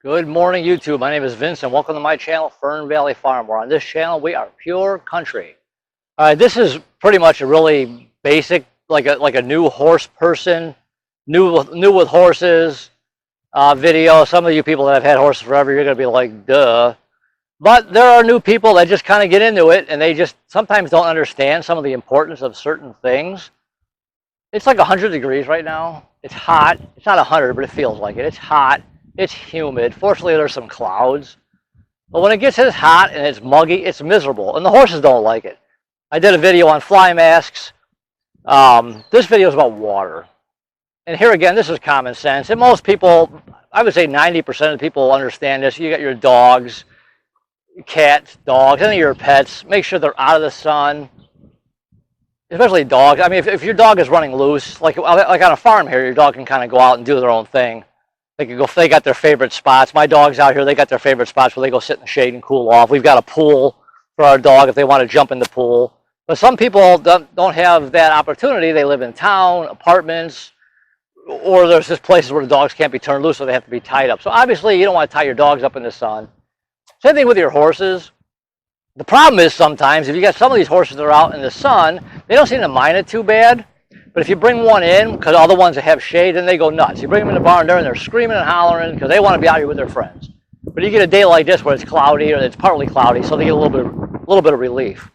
Good morning, YouTube. My name is Vince, and welcome to my channel, Fern Valley Farm. Where on this channel, we are pure country. All right, this is pretty much a really basic, like a new horse person, new with horses video. Some of you people that have had horses forever, you're gonna be like, duh. But there are new people that just kind of get into it, and they just sometimes don't understand some of the importance of certain things. It's like 100 degrees right now. It's hot. It's not 100, but it feels like it. It's hot. It's humid. Fortunately, there's some clouds. But when it gets this hot and it's muggy, it's miserable. And the horses don't like it. I did a video on fly masks. This video is about water. And here again, this is common sense. And most people, I would say 90% of the people understand this. You got your dogs, cats, dogs, any of your pets. Make sure they're out of the sun. Especially dogs. I mean, if your dog is running loose, like on a farm here, your dog can kind of go out and do their own thing. They can go. They got their favorite spots. My dogs out here, they got their favorite spots where they go sit in the shade and cool off. We've got a pool for our dog if they want to jump in the pool. But some people don't have that opportunity. They live in town, apartments, or there's just places where the dogs can't be turned loose, so they have to be tied up. So obviously, you don't want to tie your dogs up in the sun. Same thing with your horses. The problem is sometimes if you got some of these horses that are out in the sun, they don't seem to mind it too bad. But if you bring one in, because all the ones that have shade, then they go nuts. You bring them in the barn there and they're screaming and hollering because they want to be out here with their friends. But you get a day like this where it's cloudy or it's partly cloudy, so they get a little bit of relief.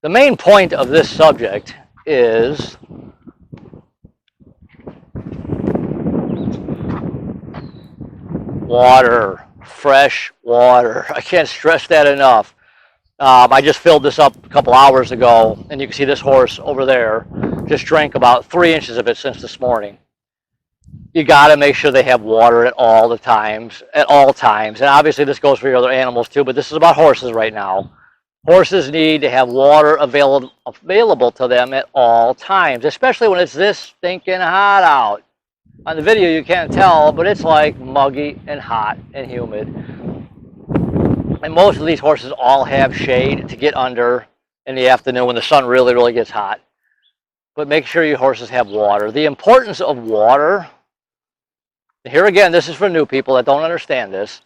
The main point of this subject is water, fresh water. I can't stress that enough. I just filled this up a couple hours ago, and you can see this horse over there just drank about 3 inches of it since this morning. You got to make sure they have water at all times. And obviously this goes for your other animals too, but this is about horses right now. Horses need to have water available to them at all times, especially when it's this stinking hot out. On the video you can't tell, but it's like muggy and hot and humid. And most of these horses all have shade to get under in the afternoon when the sun really, really gets hot. But make sure your horses have water. The importance of water, here again, this is for new people that don't understand this.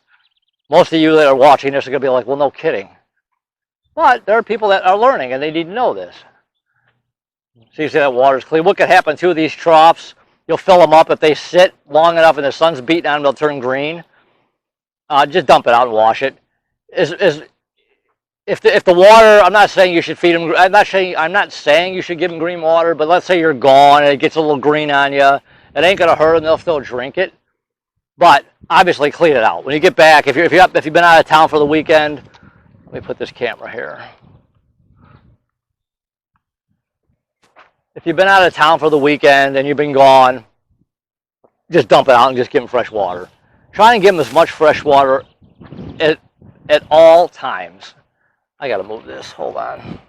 Most of you that are watching this are going to be like, well, no kidding. But there are people that are learning and they need to know this. So you see that water's clean. What could happen to these troughs? You'll fill them up. If they sit long enough and the sun's beating on them, they'll turn green. Just dump it out and wash it. If the water, I'm not saying you should feed them. I'm not saying you should give them green water. But let's say you're gone and it gets a little green on you. It ain't gonna hurt, and they'll still drink it. But obviously, clean it out when you get back. If you've been out of town for the weekend, let me put this camera here. If you've been out of town for the weekend and you've been gone, just dump it out and just give them fresh water. Try and give them as much fresh water at all times. I gotta move this, hold on.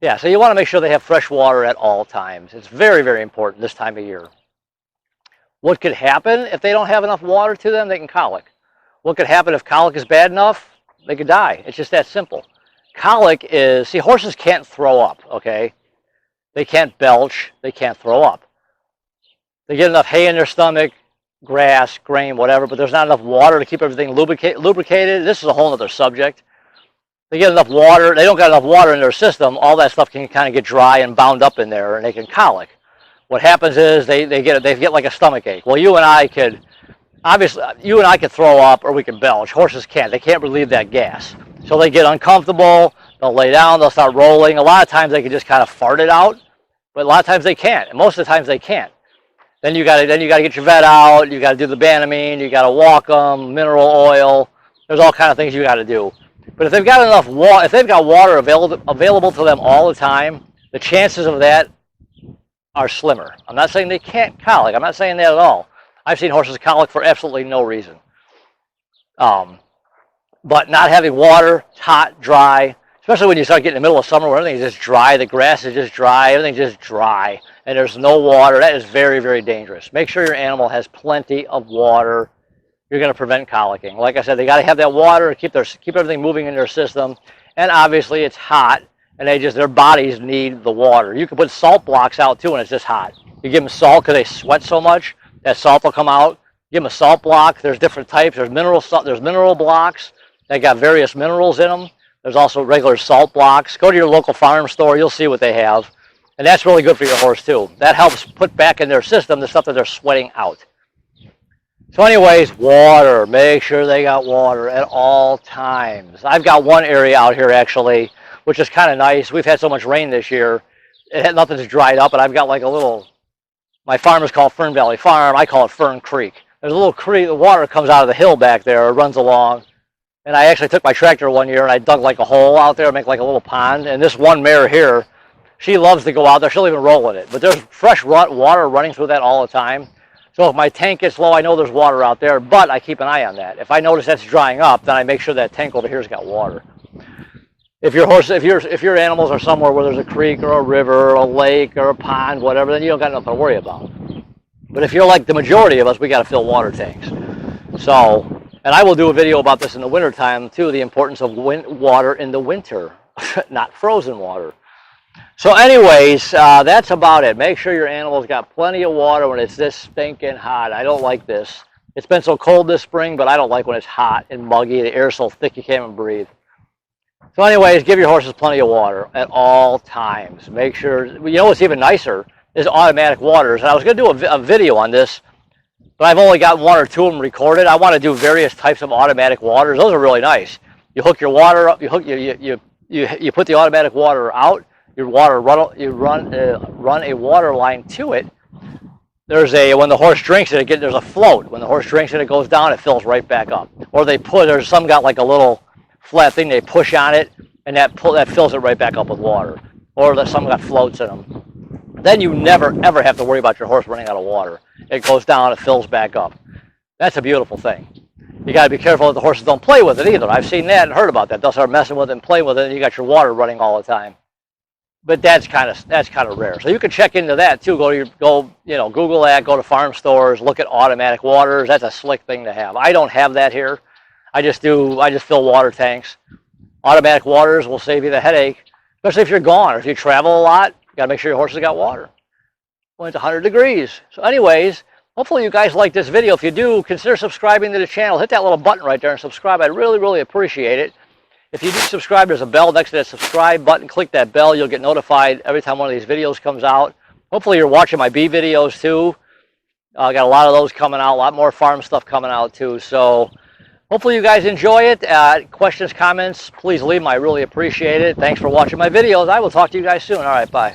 Yeah, so you want to make sure they have fresh water at all times. It's very, very important this time of year. What could happen if they don't have enough water to them? They can colic. What could happen if colic is bad enough? They could die. It's just that simple. Colic is, see, horses can't throw up, okay? They can't belch, they can't throw up. They get enough hay in their stomach, grass, grain, whatever, but there's not enough water to keep everything lubricated. This is a whole other subject. They get enough water, they don't got enough water in their system, all that stuff can kind of get dry and bound up in there, and they can colic. What happens is they get like a stomach ache. Well, you and I could throw up or we can belch. Horses can't. They can't relieve that gas. So they get uncomfortable, they'll lay down, they'll start rolling. A lot of times they can just kind of fart it out, but a lot of times they can't, and most of the times they can't. Then you got to get your vet out. You got to do the Banamine. You got to walk them, mineral oil. There's all kind of things you got to do. But if they've got enough water, if they've got water available to them all the time, the chances of that are slimmer. I'm not saying they can't colic. I'm not saying that at all. I've seen horses colic for absolutely no reason. But not having water, it's hot, dry, especially when you start getting in the middle of summer where everything's just dry, the grass is just dry, everything's just dry, and there's no water. That is very, very dangerous. Make sure your animal has plenty of water. You're going to prevent colicking. Like I said, they got to have that water to keep everything moving in their system. And obviously, it's hot. and their bodies need the water. You can put salt blocks out too when it's just hot. You give them salt because they sweat so much, that salt will come out. Give them a salt block. There's different types. There's mineral salt. There's mineral blocks that got various minerals in them. There's also regular salt blocks. Go to your local farm store. You'll see what they have. And that's really good for your horse too. That helps put back in their system the stuff that they're sweating out. So anyways, water. Make sure they got water at all times. I've got one area out here actually, which is kind of nice. We've had so much rain this year. Nothing's dried up, but I've got like a little, my farm is called Fern Valley Farm. I call it Fern Creek. There's a little creek, the water comes out of the hill back there, it runs along. And I actually took my tractor one year and I dug like a hole out there, make like a little pond. And this one mare here, she loves to go out there. She'll even roll in it. But there's fresh water running through that all the time. So if my tank gets low, I know there's water out there, but I keep an eye on that. If I notice that's drying up, then I make sure that tank over here's got water. If your animals are somewhere where there's a creek or a river or a lake or a pond, whatever, then you don't got nothing to worry about. But if you're like the majority of us, we got to fill water tanks. So, and I will do a video about this in the wintertime too, the importance of water in the winter, not frozen water. So anyways, that's about it. Make sure your animals got plenty of water when it's this stinking hot. I don't like this. It's been so cold this spring, but I don't like when it's hot and muggy. The air's so thick you can't even breathe. So anyways, give your horses plenty of water at all times. Make sure, you know what's even nicer is automatic waters. And I was going to do a video on this, but I've only got one or two of them recorded. I want to do various types of automatic waters. Those are really nice. You hook your water up, you put the automatic water out, you run a water line to it. When the horse drinks it, there's a float. When the horse drinks it, it goes down, it fills right back up. Or there's some got like a little flat thing they push on it, and that fills it right back up with water. Or some got floats in them. Then you never ever have to worry about your horse running out of water. It goes down, it fills back up. That's a beautiful thing. You got to be careful that the horses don't play with it either. I've seen that and heard about that. They'll start messing with it and playing with it, and you got your water running all the time. But that's kind of rare. So you can check into that too. Google that. Go to farm stores. Look at automatic waters. That's a slick thing to have. I don't have that here. I just fill water tanks. Automatic waters will save you the headache, especially if you're gone or if you travel a lot. You gotta make sure your horses got water. When it's 100 degrees. So anyways, hopefully you guys like this video. If you do, consider subscribing to the channel. Hit that little button right there and subscribe. I'd really, really appreciate it. If you do subscribe, there's a bell next to that subscribe button. Click that bell. You'll get notified every time one of these videos comes out. Hopefully you're watching my bee videos too. I got a lot of those coming out, a lot more farm stuff coming out too. So hopefully you guys enjoy it. Questions, comments, please leave them. I really appreciate it. Thanks for watching my videos. I will talk to you guys soon. All right, bye.